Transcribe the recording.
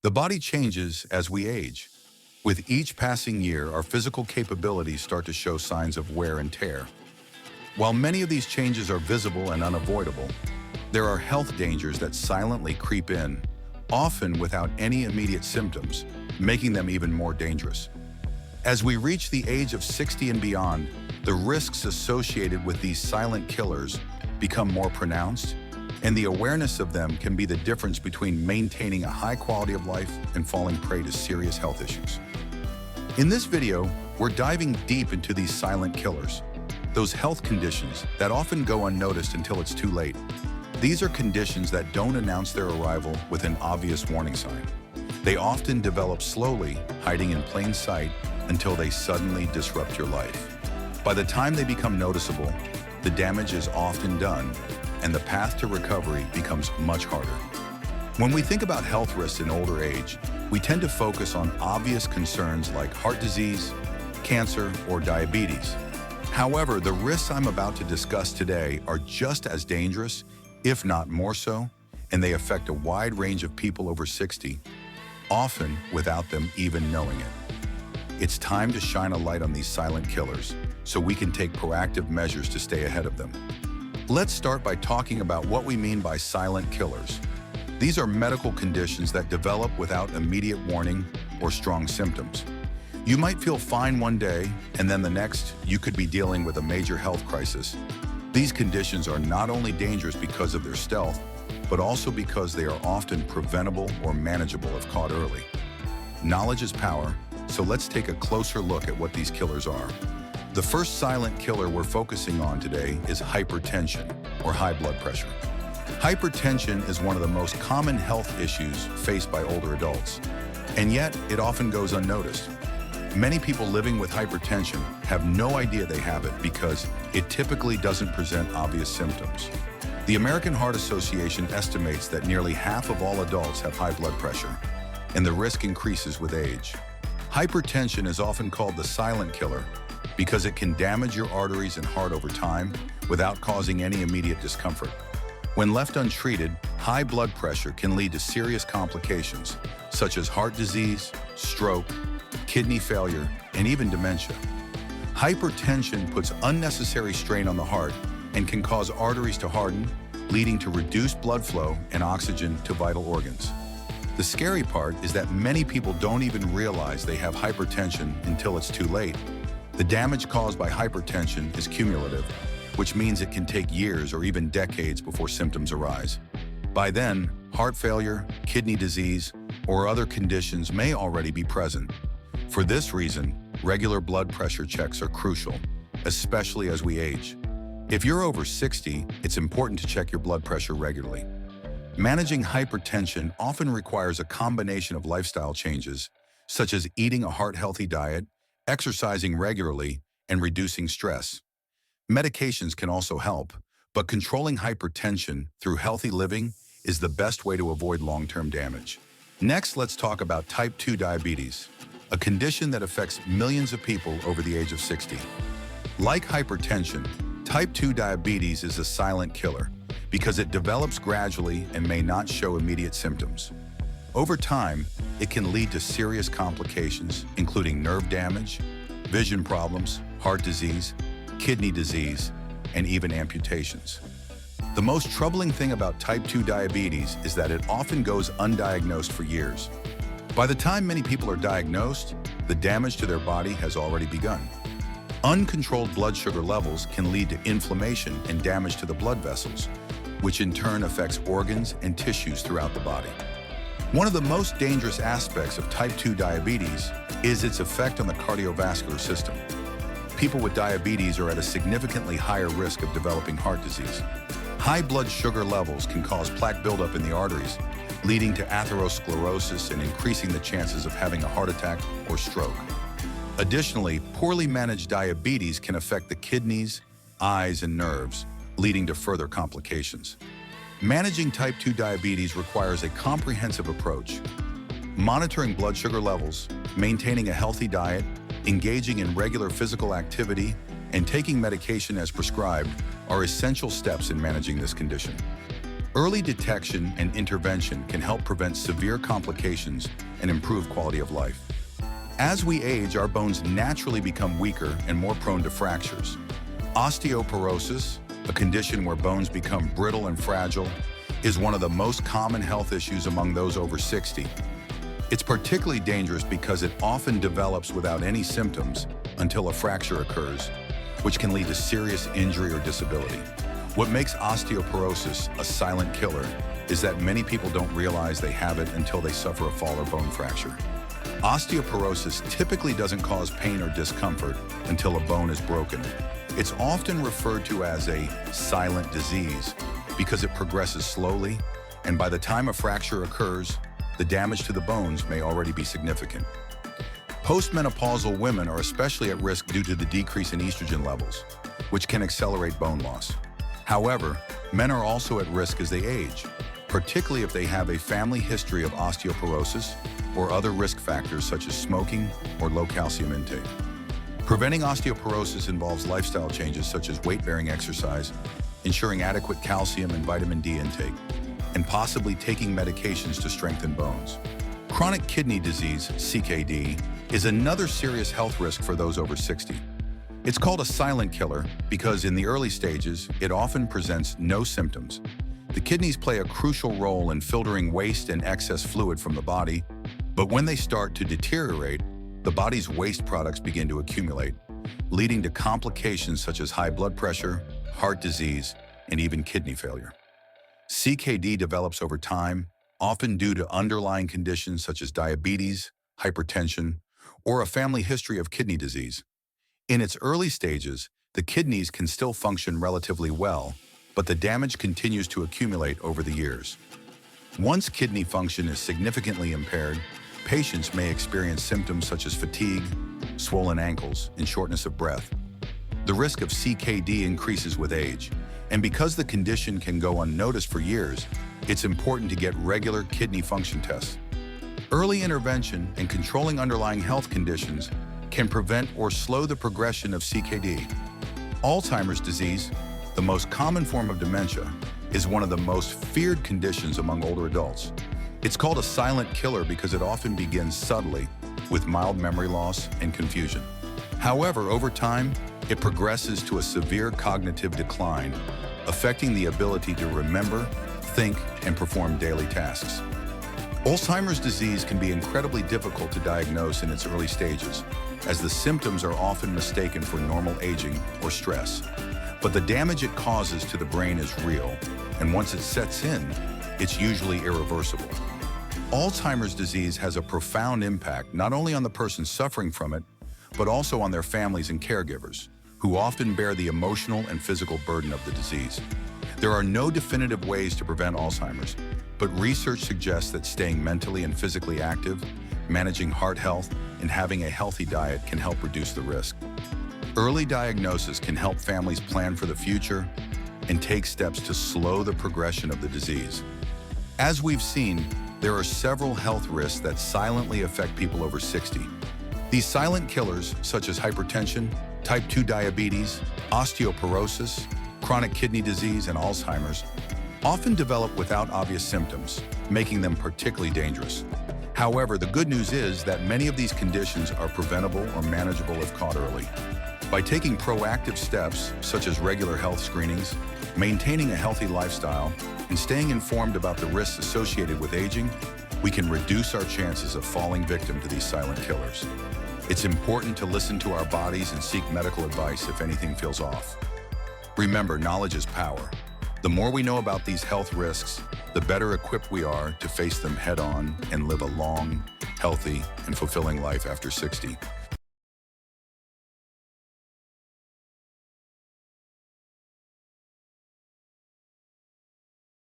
The body changes as we age. With each passing year, our physical capabilities start to show signs of wear and tear. While many of these changes are visible and unavoidable, there are health dangers that silently creep in, often without any immediate symptoms, making them even more dangerous. As we reach the age of 60 and beyond, the risks associated with these silent killers become more pronounced, and the awareness of them can be the difference between maintaining a high quality of life and falling prey to serious health issues. In this video, we're diving deep into these silent killers, those health conditions that often go unnoticed until it's too late. These are conditions that don't announce their arrival with an obvious warning sign. They often develop slowly, hiding in plain sight until they suddenly disrupt your life. By the time they become noticeable, the damage is often done, and the path to recovery becomes much harder. When we think about health risks in older age, we tend to focus on obvious concerns like heart disease, cancer, or diabetes. However, the risks I'm about to discuss today are just as dangerous, if not more so, and they affect a wide range of people over 60, often without them even knowing it. It's time to shine a light on these silent killers so we can take proactive measures to stay ahead of them. Let's start by talking about what we mean by silent killers. These are medical conditions that develop without immediate warning or strong symptoms. You might feel fine one day, and then the next, you could be dealing with a major health crisis. These conditions are not only dangerous because of their stealth, but also because they are often preventable or manageable if caught early. Knowledge is power, so let's take a closer look at what these killers are. The first silent killer we're focusing on today is hypertension, or high blood pressure. Hypertension is one of the most common health issues faced by older adults, and yet it often goes unnoticed. Many people living with hypertension have no idea they have it because it typically doesn't present obvious symptoms. The American Heart Association estimates that nearly half of all adults have high blood pressure, and the risk increases with age. Hypertension is often called the silent killer because it can damage your arteries and heart over time without causing any immediate discomfort. When left untreated, high blood pressure can lead to serious complications such as heart disease, stroke, kidney failure, and even dementia. Hypertension puts unnecessary strain on the heart and can cause arteries to harden, leading to reduced blood flow and oxygen to vital organs. The scary part is that many people don't even realize they have hypertension until it's too late. The damage caused by hypertension is cumulative, which means it can take years or even decades before symptoms arise. By then, heart failure, kidney disease, or other conditions may already be present. For this reason, regular blood pressure checks are crucial, especially as we age. If you're over 60, it's important to check your blood pressure regularly. Managing hypertension often requires a combination of lifestyle changes, such as eating a heart-healthy diet, exercising regularly, and reducing stress. Medications can also help, but controlling hypertension through healthy living is the best way to avoid long-term damage. Next, let's talk about type 2 diabetes, a condition that affects millions of people over the age of 60. Like hypertension, type 2 diabetes is a silent killer because it develops gradually and may not show immediate symptoms. Over time, it can lead to serious complications, including nerve damage, vision problems, heart disease, kidney disease, and even amputations. The most troubling thing about type 2 diabetes is that it often goes undiagnosed for years. By the time many people are diagnosed, the damage to their body has already begun. Uncontrolled blood sugar levels can lead to inflammation and damage to the blood vessels, which in turn affects organs and tissues throughout the body. One of the most dangerous aspects of type 2 diabetes is its effect on the cardiovascular system. People with diabetes are at a significantly higher risk of developing heart disease. High blood sugar levels can cause plaque buildup in the arteries, leading to atherosclerosis and increasing the chances of having a heart attack or stroke. Additionally, poorly managed diabetes can affect the kidneys, eyes, and nerves, leading to further complications. Managing type 2 diabetes requires a comprehensive approach. Monitoring blood sugar levels, maintaining a healthy diet, engaging in regular physical activity, and taking medication as prescribed are essential steps in managing this condition. Early detection and intervention can help prevent severe complications and improve quality of life. As we age, our bones naturally become weaker and more prone to fractures. Osteoporosis, a condition where bones become brittle and fragile, is one of the most common health issues among those over 60. It's particularly dangerous because it often develops without any symptoms until a fracture occurs, which can lead to serious injury or disability. What makes osteoporosis a silent killer is that many people don't realize they have it until they suffer a fall or bone fracture. Osteoporosis typically doesn't cause pain or discomfort until a bone is broken. It's often referred to as a silent disease because it progresses slowly, and by the time a fracture occurs, the damage to the bones may already be significant. Postmenopausal women are especially at risk due to the decrease in estrogen levels, which can accelerate bone loss. However, men are also at risk as they age, particularly if they have a family history of osteoporosis or other risk factors such as smoking or low calcium intake. Preventing osteoporosis involves lifestyle changes such as weight-bearing exercise, ensuring adequate calcium and vitamin D intake, and possibly taking medications to strengthen bones. Chronic kidney disease, CKD, is another serious health risk for those over 60. It's called a silent killer because in the early stages, it often presents no symptoms. The kidneys play a crucial role in filtering waste and excess fluid from the body, but when they start to deteriorate, the body's waste products begin to accumulate, leading to complications such as high blood pressure, heart disease, and even kidney failure. CKD develops over time, often due to underlying conditions such as diabetes, hypertension, or a family history of kidney disease. In its early stages, the kidneys can still function relatively well, but the damage continues to accumulate over the years. Once kidney function is significantly impaired, patients may experience symptoms such as fatigue, swollen ankles, and shortness of breath. The risk of CKD increases with age, and because the condition can go unnoticed for years, it's important to get regular kidney function tests. Early intervention and controlling underlying health conditions can prevent or slow the progression of CKD. Alzheimer's disease, the most common form of dementia, is one of the most feared conditions among older adults. It's called a silent killer because it often begins subtly with mild memory loss and confusion. However, over time, it progresses to a severe cognitive decline, affecting the ability to remember, think, and perform daily tasks. Alzheimer's disease can be incredibly difficult to diagnose in its early stages, as the symptoms are often mistaken for normal aging or stress. But the damage it causes to the brain is real, and once it sets in, it's usually irreversible. Alzheimer's disease has a profound impact not only on the person suffering from it, but also on their families and caregivers, who often bear the emotional and physical burden of the disease. There are no definitive ways to prevent Alzheimer's, but research suggests that staying mentally and physically active, managing heart health, and having a healthy diet can help reduce the risk. Early diagnosis can help families plan for the future and take steps to slow the progression of the disease. As we've seen, there are several health risks that silently affect people over 60. These silent killers, such as hypertension, type 2 diabetes, osteoporosis, chronic kidney disease, and Alzheimer's, often develop without obvious symptoms, making them particularly dangerous. However, the good news is that many of these conditions are preventable or manageable if caught early. By taking proactive steps, such as regular health screenings, maintaining a healthy lifestyle, and staying informed about the risks associated with aging, we can reduce our chances of falling victim to these silent killers. It's important to listen to our bodies and seek medical advice if anything feels off. Remember, knowledge is power. The more we know about these health risks, the better equipped we are to face them head-on and live a long, healthy, and fulfilling life after 60.